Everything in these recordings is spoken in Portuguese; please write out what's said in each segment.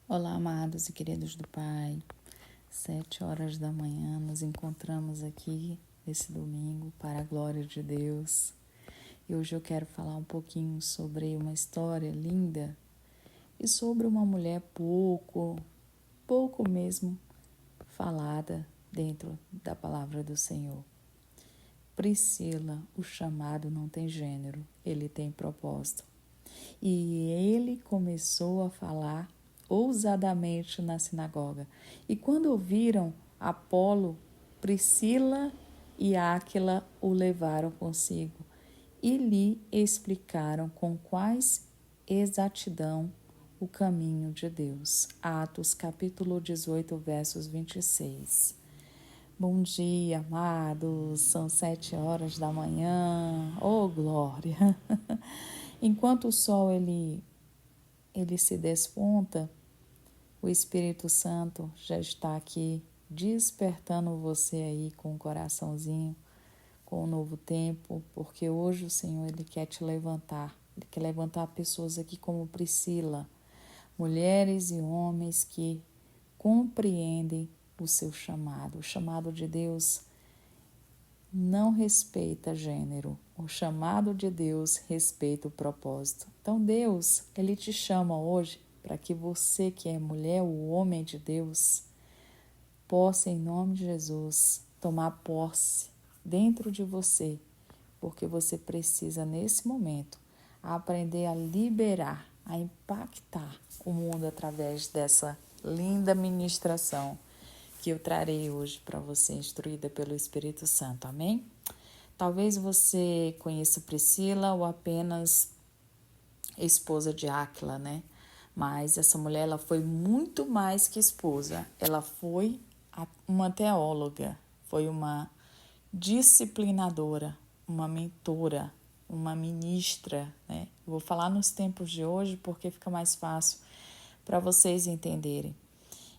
Olá, amados e queridos do Pai. 7 horas da manhã, nos encontramos aqui esse domingo para a glória de Deus. E hoje eu quero falar um pouquinho sobre uma história linda e sobre uma mulher pouco mesmo falada dentro da palavra do Senhor. Priscila, o chamado não tem gênero, ele tem propósito. E ele começou a falar ousadamente na sinagoga. E quando ouviram Apolo, Priscila e Áquila o levaram consigo e lhe explicaram com quais exatidão o caminho de Deus. Atos capítulo 18, versos 26. Bom dia, amados. São 7 horas da manhã. Oh, glória! Enquanto o sol ele se desponta, o Espírito Santo já está aqui despertando você aí com o coraçãozinho, com um novo tempo, porque hoje o Senhor ele quer te levantar. Ele quer levantar pessoas aqui como Priscila, mulheres e homens que compreendem o seu chamado. O chamado de Deus não respeita gênero. O chamado de Deus respeita o propósito. Então Deus, ele te chama hoje para que você que é mulher, o homem de Deus, possa em nome de Jesus tomar posse dentro de você, porque você precisa nesse momento aprender a liberar, a impactar o mundo através dessa linda ministração que eu trarei hoje para você, instruída pelo Espírito Santo, amém? Talvez você conheça Priscila ou apenas esposa de Áquila, né? Mas essa mulher, ela foi muito mais que esposa. Ela foi uma teóloga, foi uma disciplinadora, uma mentora, uma ministra, né? Eu vou falar nos tempos de hoje porque fica mais fácil para vocês entenderem.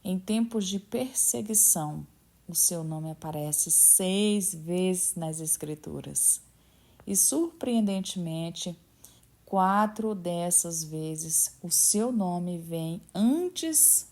Em tempos de perseguição, o seu nome aparece 6 vezes nas Escrituras. E, surpreendentemente, 4 dessas vezes o seu nome vem antes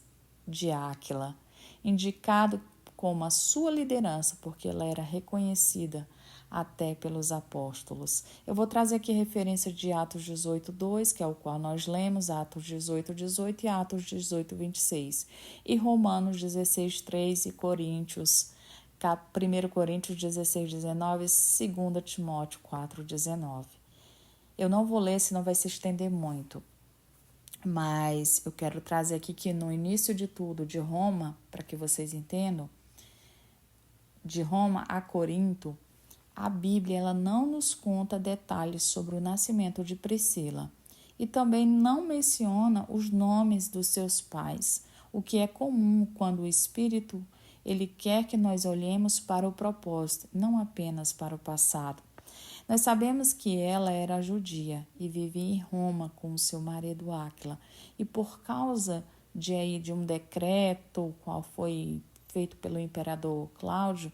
de Áquila, indicado como a sua liderança, porque ela era reconhecida até pelos apóstolos. Eu vou trazer aqui referência de Atos 18:2, que é o qual nós lemos, Atos 18:18 e Atos 18:26, e Romanos 16:3 e Coríntios, 1 Coríntios 16:19 e 2 Timóteo 4:19. Eu não vou ler, senão vai se estender muito. Mas eu quero trazer aqui que no início de tudo, de Roma, para que vocês entendam, de Roma a Corinto, a Bíblia ela não nos conta detalhes sobre o nascimento de Priscila e também não menciona os nomes dos seus pais, o que é comum quando o Espírito ele quer que nós olhemos para o propósito, não apenas para o passado. Nós sabemos que ela era judia e vivia em Roma com o seu marido Áquila, e por causa de um decreto qual foi feito pelo imperador Cláudio,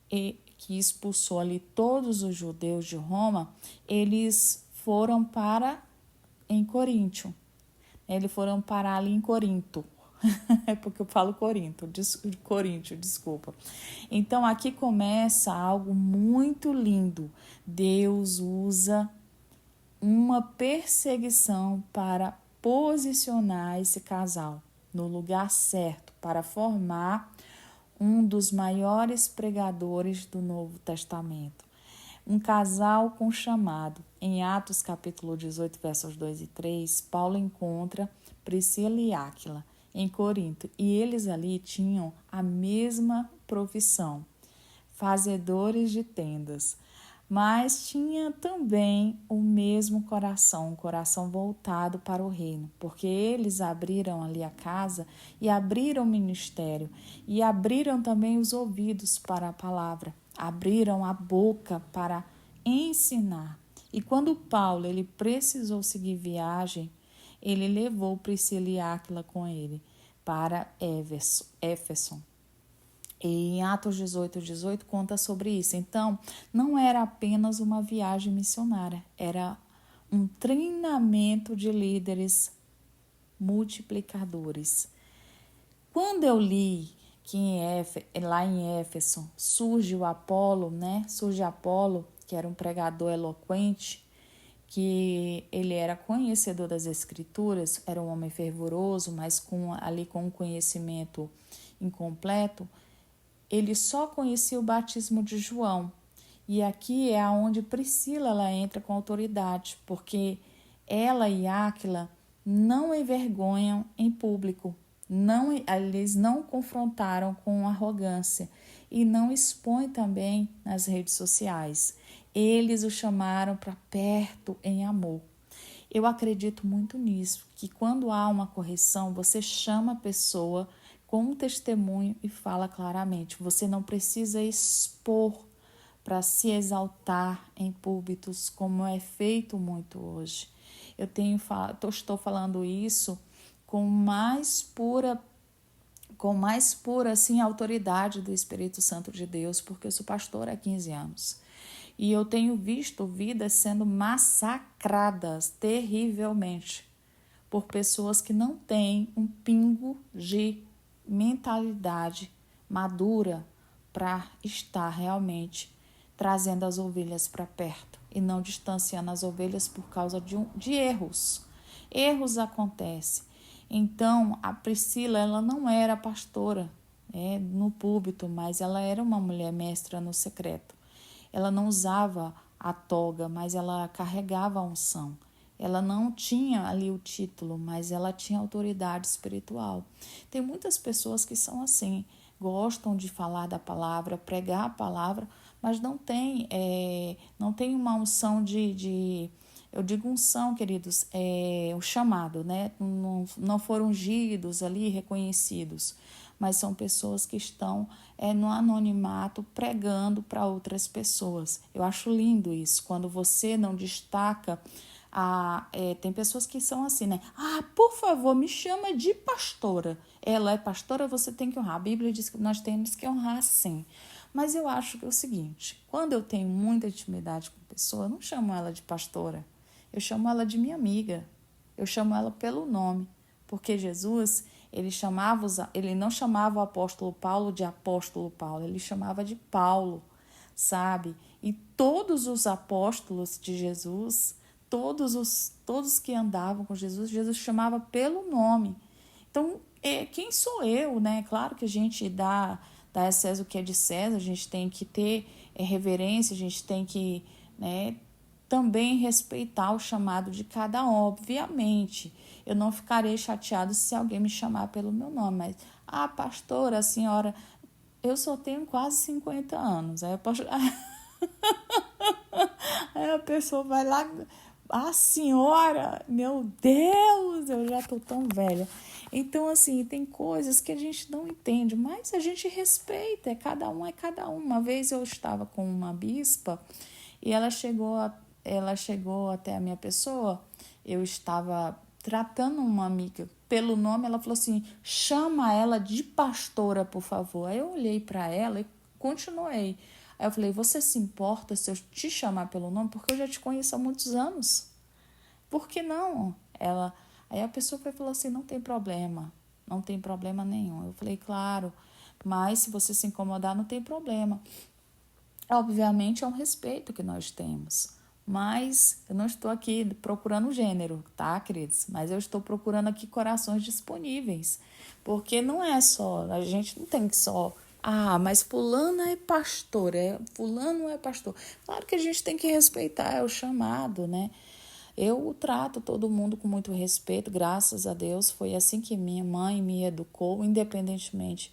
que expulsou ali todos os judeus de Roma, eles foram para em Coríntio. Eles foram parar ali em Corinto. É porque eu falo Coríntio, desculpa. Então aqui começa algo muito lindo. Deus usa uma perseguição para posicionar esse casal no lugar certo, para formar um dos maiores pregadores do Novo Testamento. Um casal com chamado. Em Atos capítulo 18, versos 2 e 3, Paulo encontra Priscila e Áquila em Corinto, e eles ali tinham a mesma profissão, fazedores de tendas, mas tinha também o mesmo coração, um coração voltado para o reino, porque eles abriram ali a casa e abriram o ministério e abriram também os ouvidos para a palavra, abriram a boca para ensinar. E quando Paulo ele precisou seguir viagem, ele levou Priscila e Áquila com ele para Éfeso. E em Atos 18:18 conta sobre isso. Então, não era apenas uma viagem missionária, era um treinamento de líderes multiplicadores. Quando eu li que lá em Éfeso surge o Apolo, né? Surge Apolo, que era um pregador eloquente, que ele era conhecedor das Escrituras, era um homem fervoroso, mas com um conhecimento incompleto. Ele só conhecia o batismo de João. E aqui é onde Priscila ela entra com autoridade, porque ela e Áquila não envergonham em público, eles não confrontaram com arrogância e não expõem também nas redes sociais. Eles o chamaram para perto em amor. Eu acredito muito nisso, que quando há uma correção, você chama a pessoa com um testemunho e fala claramente. Você não precisa expor para se exaltar em púlpitos, como é feito muito hoje. Estou falando isso com mais pura assim, autoridade do Espírito Santo de Deus, porque eu sou pastora há 15 anos. E eu tenho visto vidas sendo massacradas terrivelmente por pessoas que não têm um pingo de mentalidade madura para estar realmente trazendo as ovelhas para perto e não distanciando as ovelhas por causa de erros. Erros acontecem. Então, a Priscila, ela não era pastora no púlpito, mas ela era uma mulher mestra no secreto. Ela não usava a toga, mas ela carregava a unção. Ela não tinha ali o título, mas ela tinha autoridade espiritual. Tem muitas pessoas que são assim, gostam de falar da palavra, pregar a palavra, mas não tem uma unção eu digo unção, queridos, o chamado, né? Não foram ungidos ali, reconhecidos, mas são pessoas que estão no anonimato pregando para outras pessoas. Eu acho lindo isso, quando você não destaca. Tem pessoas que são assim, né? Por favor, me chama de pastora. Ela é pastora, você tem que honrar. A Bíblia diz que nós temos que honrar, sim. Mas eu acho que é o seguinte, quando eu tenho muita intimidade com a pessoa, eu não chamo ela de pastora. Eu chamo ela de minha amiga. Eu chamo ela pelo nome. Porque Jesus, ele não chamava o apóstolo Paulo de apóstolo Paulo, ele chamava de Paulo, sabe? E todos os apóstolos de Jesus, todos que andavam com Jesus, Jesus chamava pelo nome. Então, quem sou eu, né? Claro que a gente dá a César o que é de César, a gente tem que ter reverência, a gente tem que, né, também respeitar o chamado de cada um, obviamente. Eu não ficarei chateado se alguém me chamar pelo meu nome, mas, pastora, a senhora, eu só tenho quase 50 anos. Aí aí a pessoa vai lá, senhora, meu Deus, eu já tô tão velha. Então, assim, tem coisas que a gente não entende, mas a gente respeita, cada um é cada um. Uma vez eu estava com uma bispa e ela chegou até a minha pessoa, eu estava tratando uma amiga pelo nome, ela falou assim, chama ela de pastora, por favor. Aí eu olhei para ela e continuei. Aí eu falei, você se importa se eu te chamar pelo nome? Porque eu já te conheço há muitos anos. Por que não? Aí a pessoa falou assim, não tem problema nenhum. Eu falei, claro, mas se você se incomodar, não tem problema. Obviamente é um respeito que nós temos, mas eu não estou aqui procurando gênero, tá, queridos? Mas eu estou procurando aqui corações disponíveis, porque não é só, a gente não tem que só, mas fulano é pastor, fulano é pastor. Claro que a gente tem que respeitar, é o chamado, né? Eu trato todo mundo com muito respeito, graças a Deus, foi assim que minha mãe me educou, independentemente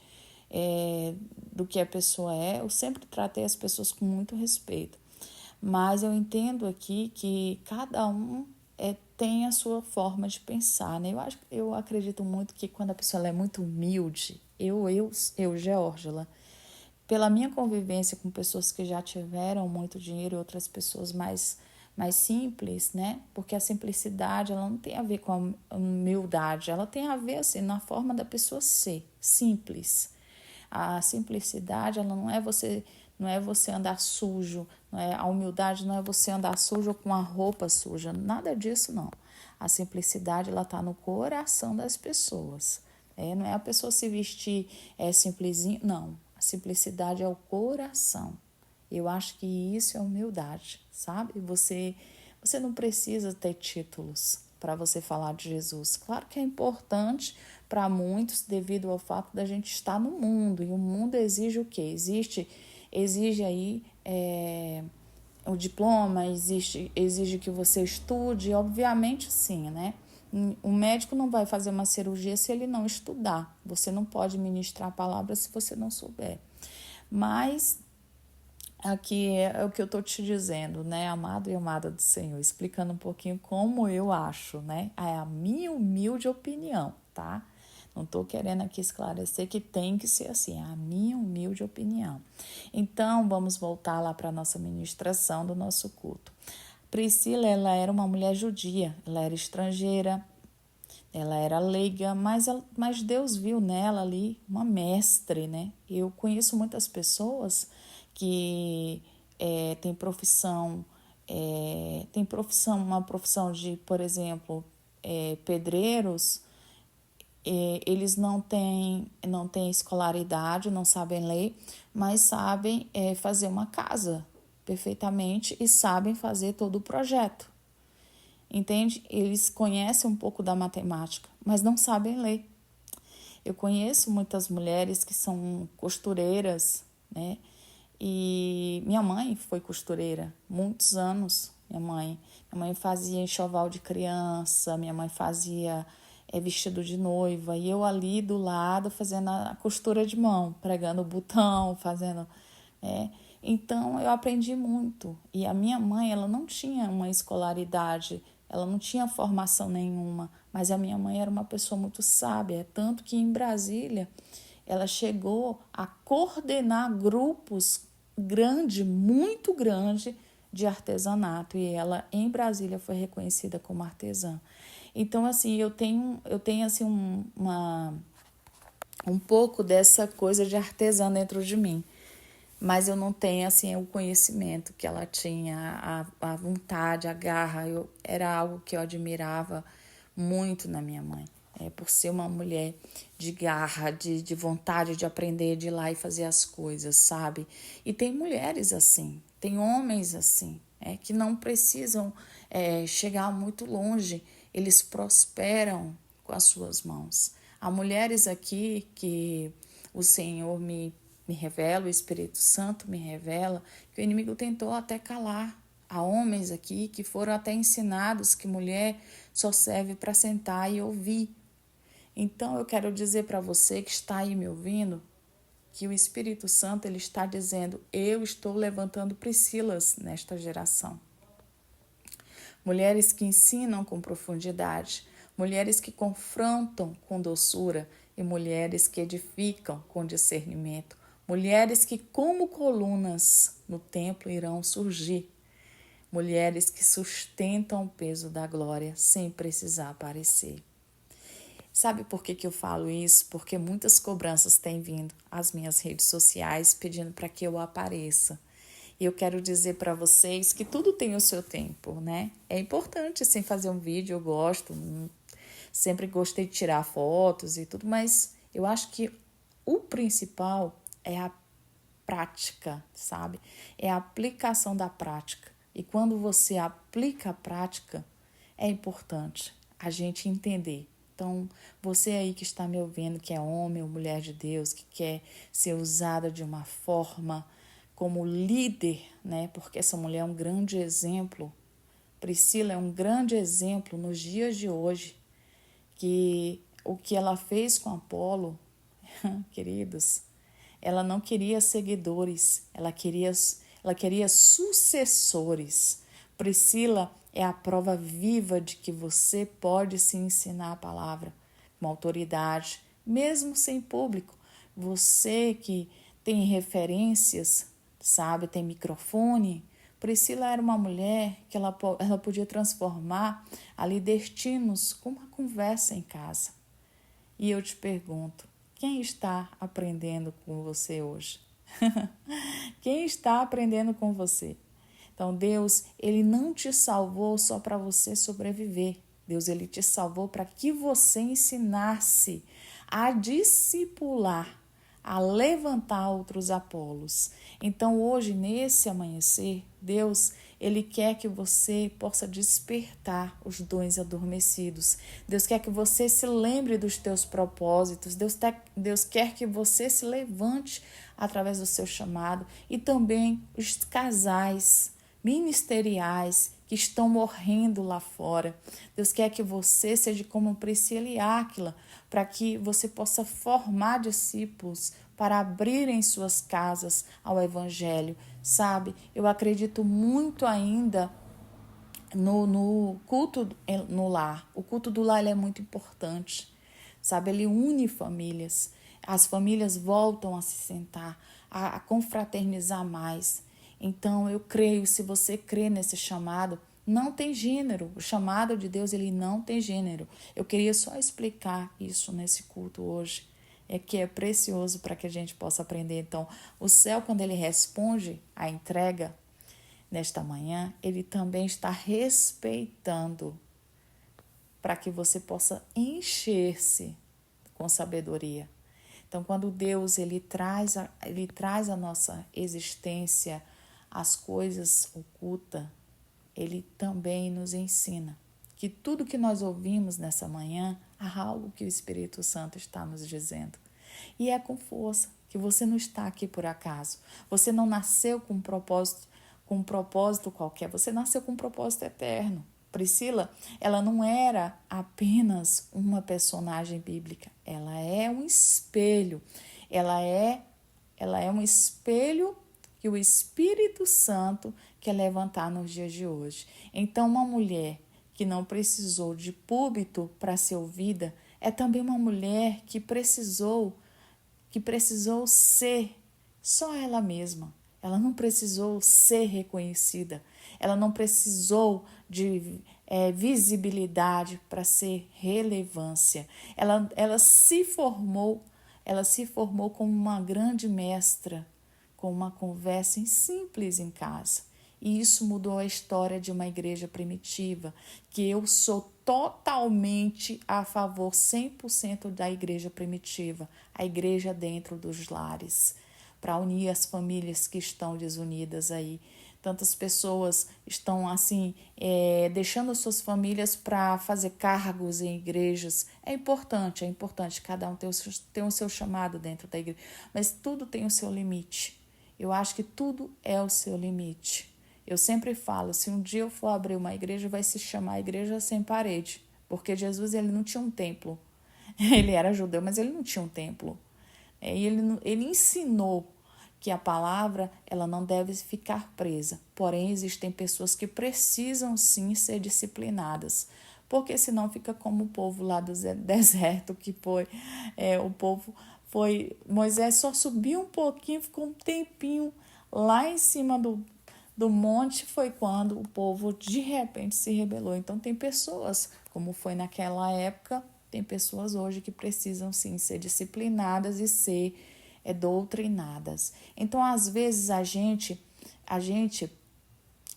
do que a pessoa é, eu sempre tratei as pessoas com muito respeito. Mas eu entendo aqui que cada um tem a sua forma de pensar, né? Eu acredito muito que quando a pessoa é muito humilde, Geórgela, pela minha convivência com pessoas que já tiveram muito dinheiro e outras pessoas mais simples, né? Porque a simplicidade, ela não tem a ver com a humildade, ela tem a ver, assim, na forma da pessoa ser simples. A simplicidade, ela não é você andar sujo, a humildade não é você andar sujo com a roupa suja, nada disso não. A simplicidade, ela está no coração das pessoas, Não é a pessoa se vestir simplesinho, não. A simplicidade é o coração. Eu acho que isso é humildade, sabe? Você não precisa ter títulos para você falar de Jesus. Claro que é importante para muitos devido ao fato da gente estar no mundo. E o mundo exige o quê? Exige aí o diploma, exige que você estude, obviamente sim, né? O médico não vai fazer uma cirurgia se ele não estudar. Você não pode ministrar a palavra se você não souber. Mas aqui é o que eu estou te dizendo, né, amado e amada do Senhor, explicando um pouquinho como eu acho, né? É a minha humilde opinião, tá? Não estou querendo aqui esclarecer que tem que ser assim, é a minha humilde opinião. Então, vamos voltar lá para a nossa ministração do nosso culto. Priscila, ela era uma mulher judia, ela era estrangeira, ela era leiga, mas Deus viu nela ali uma mestre, né? Eu conheço muitas pessoas que uma profissão de, por exemplo, pedreiros. Eles não têm escolaridade, não sabem ler, mas sabem fazer uma casa perfeitamente e sabem fazer todo o projeto. Entende? Eles conhecem um pouco da matemática, mas não sabem ler. Eu conheço muitas mulheres que são costureiras, né? E minha mãe foi costureira, muitos anos, minha mãe fazia enxoval de criança, minha mãe fazia vestido de noiva, e eu ali do lado fazendo a costura de mão, pregando o botão, fazendo... Então, eu aprendi muito. E a minha mãe, ela não tinha uma escolaridade, ela não tinha formação nenhuma, mas a minha mãe era uma pessoa muito sábia, tanto que em Brasília ela chegou a coordenar grupos muito grande de artesanato, e ela em Brasília foi reconhecida como artesã. Então, assim, eu tenho assim um pouco dessa coisa de artesã dentro de mim, mas eu não tenho assim o conhecimento que ela tinha, a vontade, a garra. Era algo que eu admirava muito na minha mãe, por ser uma mulher de garra, de vontade de aprender, de ir lá e fazer as coisas, sabe? E tem mulheres assim, tem homens assim, que não precisam chegar muito longe, eles prosperam com as suas mãos. Há mulheres aqui que o Senhor me revela, o Espírito Santo me revela, que o inimigo tentou até calar. Há homens aqui que foram até ensinados que mulher só serve para sentar e ouvir. Então eu quero dizer para você que está aí me ouvindo, que o Espírito Santo ele está dizendo: eu estou levantando Priscilas nesta geração. Mulheres que ensinam com profundidade, mulheres que confrontam com doçura e mulheres que edificam com discernimento, mulheres que como colunas no templo irão surgir, mulheres que sustentam o peso da glória sem precisar aparecer. Sabe por que eu falo isso? Porque muitas cobranças têm vindo às minhas redes sociais pedindo para que eu apareça. E eu quero dizer para vocês que tudo tem o seu tempo, né? É importante, sim, fazer um vídeo, eu gosto, sempre gostei de tirar fotos e tudo, mas eu acho que o principal é a prática, sabe? É a aplicação da prática. E quando você aplica a prática, é importante a gente entender. Então, você aí que está me ouvindo, que é homem ou mulher de Deus, que quer ser usada de uma forma como líder, né? Porque essa mulher é um grande exemplo. Priscila é um grande exemplo nos dias de hoje, que o que ela fez com Apolo, queridos, ela não queria seguidores, ela queria sucessores. Priscila é a prova viva de que você pode se ensinar a palavra com autoridade, mesmo sem público. Você que tem referências, sabe, tem microfone. Priscila era uma mulher que ela podia transformar ali destinos com uma conversa em casa. E eu te pergunto, quem está aprendendo com você hoje? Quem está aprendendo com você? Então, Deus, ele não te salvou só para você sobreviver. Deus, ele te salvou para que você ensinasse a discipular, a levantar outros Apolos. Então, hoje, nesse amanhecer, Deus, Ele quer que você possa despertar os dons adormecidos. Deus quer que você se lembre dos teus propósitos. Deus quer que você se levante através do seu chamado. E também os casais ministeriais que estão morrendo lá fora. Deus quer que você seja como Priscila e Áquila, para que você possa formar discípulos para abrirem suas casas ao Evangelho. Sabe, eu acredito muito ainda no culto no lar. O culto do lar ele é muito importante, sabe? Ele une famílias. As famílias voltam a se sentar, a confraternizar mais. Então, eu creio, se você crê nesse chamado, não tem gênero. O chamado de Deus, ele não tem gênero. Eu queria só explicar isso nesse culto hoje. É que é precioso para que a gente possa aprender. Então, o céu, quando ele responde a entrega nesta manhã, ele também está respeitando para que você possa encher-se com sabedoria. Então, quando Deus ele traz a nossa existência, as coisas ocultas, ele também nos ensina que tudo que nós ouvimos nessa manhã há algo que o Espírito Santo está nos dizendo. E é com força que você não está aqui por acaso. Você não nasceu com um propósito qualquer, você nasceu com um propósito eterno. Priscila, ela não era apenas uma personagem bíblica, ela é um espelho. Ela é um espelho que o Espírito Santo quer levantar nos dias de hoje. Então, uma mulher que não precisou de púlpito para ser ouvida é também uma mulher que precisou ser só ela mesma. Ela não precisou ser reconhecida. Ela não precisou de visibilidade para ser relevância. Ela se formou como uma grande mestra, com uma conversa simples em casa. E isso mudou a história de uma igreja primitiva, que eu sou totalmente a favor, 100% da igreja primitiva, a igreja dentro dos lares, para unir as famílias que estão desunidas aí. Tantas pessoas estão assim, deixando suas famílias para fazer cargos em igrejas. É importante, cada um tem o seu chamado dentro da igreja, mas tudo tem o seu limite. Eu acho que tudo é o seu limite. Eu sempre falo, se um dia eu for abrir uma igreja, vai se chamar Igreja Sem Parede, porque Jesus ele não tinha um templo. Ele era judeu, mas ele não tinha um templo. E ele ensinou que a palavra ela não deve ficar presa. Porém, existem pessoas que precisam sim ser disciplinadas, porque senão fica como o povo lá do deserto, que foi o povo foi... Moisés só subiu um pouquinho, ficou um tempinho lá em cima do monte, foi quando o povo de repente se rebelou. Então tem pessoas, como foi naquela época, tem pessoas hoje que precisam sim ser disciplinadas e ser doutrinadas. Então às vezes a gente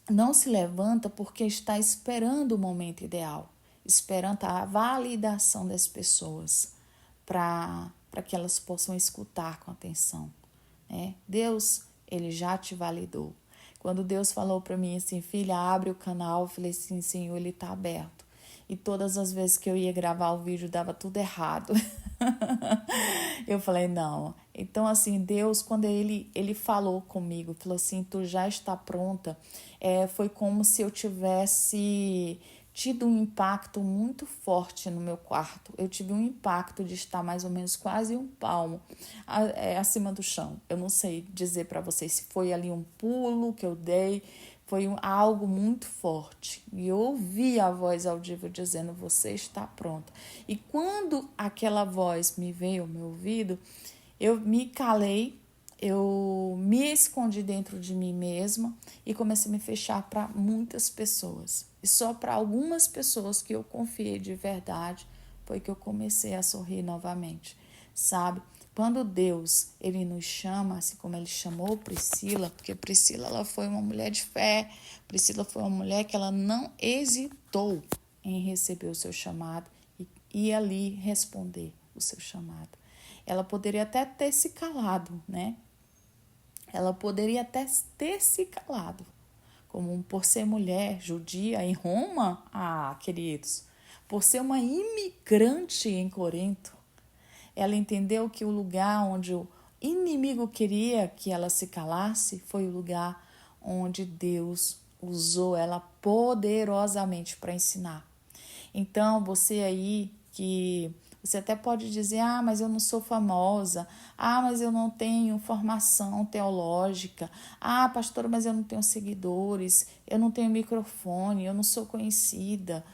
não se levanta porque está esperando o momento ideal, esperando a validação das pessoas para que elas possam escutar com atenção. Deus, ele já te validou. Quando Deus falou para mim assim, filha, abre o canal, eu falei assim, Senhor, ele está aberto. E todas as vezes que eu ia gravar o vídeo, dava tudo errado. Eu falei, não. Então, assim, Deus, quando ele falou comigo, falou assim, tu já está pronta, foi como se eu tivesse tido um impacto muito forte no meu quarto. Eu tive um impacto de estar mais ou menos quase um palmo acima do chão. Eu não sei dizer para vocês se foi ali um pulo que eu dei, foi algo muito forte. E eu ouvi a voz audível dizendo, você está pronta. E quando aquela voz me veio ao meu ouvido, eu me calei, eu me escondi dentro de mim mesma e comecei a me fechar para muitas pessoas. E só para algumas pessoas que eu confiei de verdade foi que eu comecei a sorrir novamente, sabe? Quando Deus, ele nos chama, assim como ele chamou Priscila, porque Priscila ela foi uma mulher de fé, Priscila foi uma mulher que ela não hesitou em receber o seu chamado e ali responder. o seu chamado. Ela poderia até ter se calado, né? Ela poderia até ter se calado, como por ser mulher judia em Roma, queridos, por ser uma imigrante em Corinto. Ela entendeu que o lugar onde o inimigo queria que ela se calasse foi o lugar onde Deus usou ela poderosamente para ensinar. Então, você aí que você até pode dizer, mas eu não sou famosa, mas eu não tenho formação teológica, pastora, mas eu não tenho seguidores, eu não tenho microfone, eu não sou conhecida.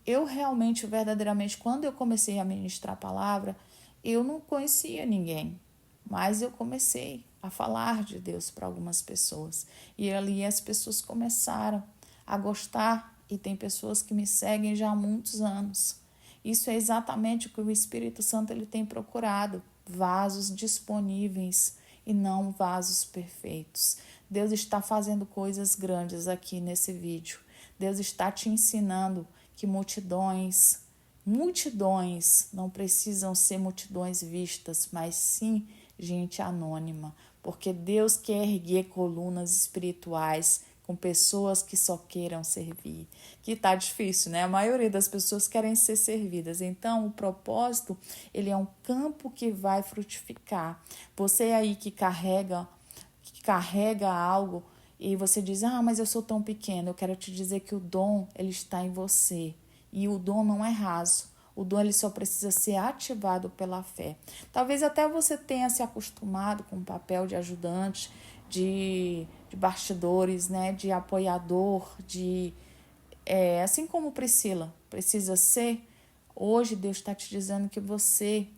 Eu realmente, verdadeiramente, quando eu comecei a ministrar a palavra, eu não conhecia ninguém, mas eu comecei a falar de Deus para algumas pessoas. E ali as pessoas começaram a gostar, e tem pessoas que me seguem já há muitos anos. Isso é exatamente o que o Espírito Santo ele tem procurado, vasos disponíveis e não vasos perfeitos. Deus está fazendo coisas grandes aqui nesse vídeo. Deus está te ensinando que multidões não precisam ser multidões vistas, mas sim gente anônima, porque Deus quer erguer colunas espirituais com pessoas que só queiram servir, que tá difícil, né? A maioria das pessoas querem ser servidas. Então, o propósito, ele é um campo que vai frutificar. Você aí que carrega algo e você diz, mas eu sou tão pequeno, eu quero te dizer que o dom, ele está em você. E o dom não é raso. O dom ele só precisa ser ativado pela fé. Talvez até você tenha se acostumado com o papel de ajudante, de bastidores, né, de apoiador, assim como Priscila precisa ser. Hoje Deus está te dizendo que você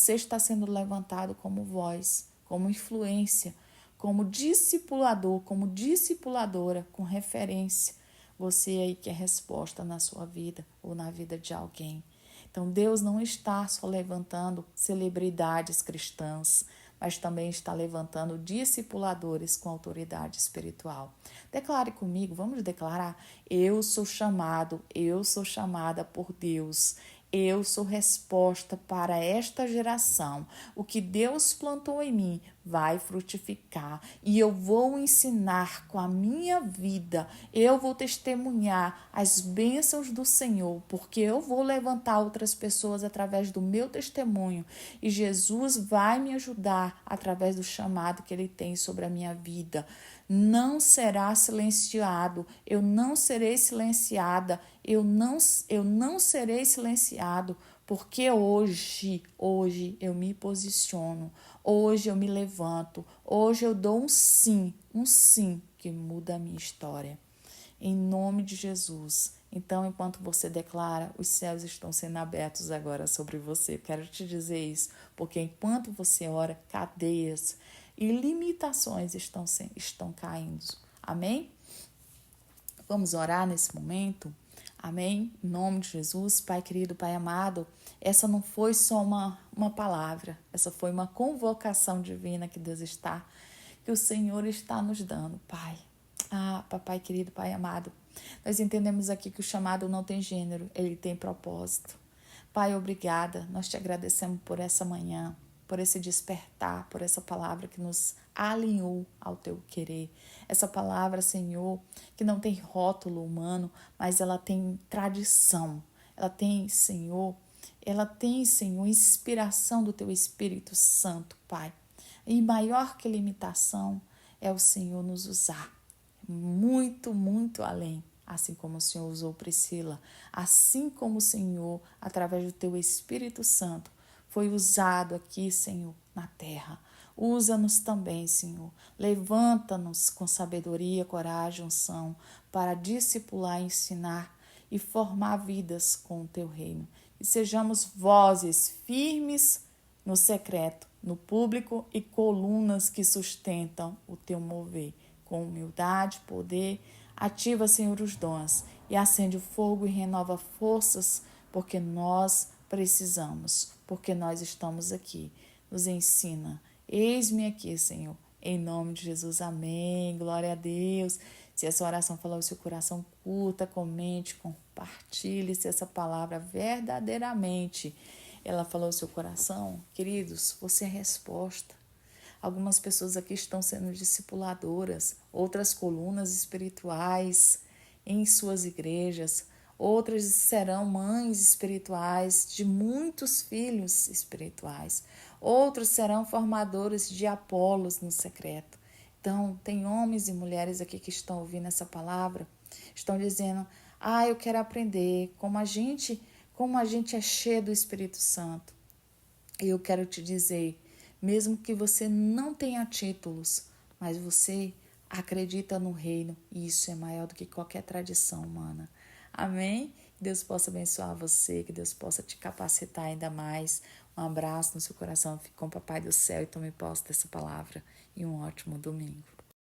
está sendo levantado como voz, como influência, como discipulador, como discipuladora, com referência. Você aí que é resposta na sua vida ou na vida de alguém. Então, Deus não está só levantando celebridades cristãs, mas também está levantando discipuladores com autoridade espiritual. Declare comigo, vamos declarar: eu sou chamada por Deus. Eu sou resposta para esta geração. O que Deus plantou em mim vai frutificar e eu vou ensinar com a minha vida. Eu vou testemunhar as bênçãos do Senhor, porque eu vou levantar outras pessoas através do meu testemunho e Jesus vai me ajudar através do chamado que Ele tem sobre a minha vida. Não será silenciado, eu não serei silenciada, eu não serei silenciado, porque hoje eu me posiciono, hoje eu me levanto, hoje eu dou um sim que muda a minha história. Em nome de Jesus. Então, enquanto você declara, os céus estão sendo abertos agora sobre você. Eu quero te dizer isso, porque enquanto você ora, cadeias e limitações estão caindo. Amém? Vamos orar nesse momento? Amém? Em nome de Jesus, Pai querido, Pai amado, essa não foi só uma palavra, essa foi uma convocação divina que o Senhor está nos dando, Pai. Papai querido, Pai amado, nós entendemos aqui que o chamado não tem gênero, ele tem propósito. Pai, obrigada, nós te agradecemos por essa manhã, por esse despertar, por essa palavra que nos alinhou ao teu querer. Essa palavra, Senhor, que não tem rótulo humano, mas ela tem tradição. Ela tem, Senhor, inspiração do teu Espírito Santo, Pai. E maior que limitação é o Senhor nos usar. Muito, muito além. Assim como o Senhor usou Priscila, assim como o Senhor, através do teu Espírito Santo, foi usado aqui, Senhor, na terra. Usa-nos também, Senhor. Levanta-nos com sabedoria, coragem, unção, para discipular, ensinar e formar vidas com o teu reino. E sejamos vozes firmes no secreto, no público e colunas que sustentam o teu mover. Com humildade, poder, ativa, Senhor, os dons e acende o fogo e renova forças, porque nós precisamos, porque nós estamos aqui. Nos ensina. Eis-me aqui, Senhor. Em nome de Jesus, amém. Glória a Deus. Se essa oração falou o seu coração, curta, comente, compartilhe se essa palavra verdadeiramente ela falou ao seu coração, queridos, você é a resposta. Algumas pessoas aqui estão sendo discipuladoras, outras colunas espirituais em suas igrejas, outras serão mães espirituais de muitos filhos espirituais, outros serão formadores de Apolos no secreto. Então, tem homens e mulheres aqui que estão ouvindo essa palavra, estão dizendo, eu quero aprender como a gente é cheio do Espírito Santo. E eu quero te dizer, mesmo que você não tenha títulos, mas você acredita no reino, e isso é maior do que qualquer tradição humana. Amém? Que Deus possa abençoar você, que Deus possa te capacitar ainda mais. Um abraço no seu coração, fique com o Papai do Céu e tome posse dessa palavra. E um ótimo domingo.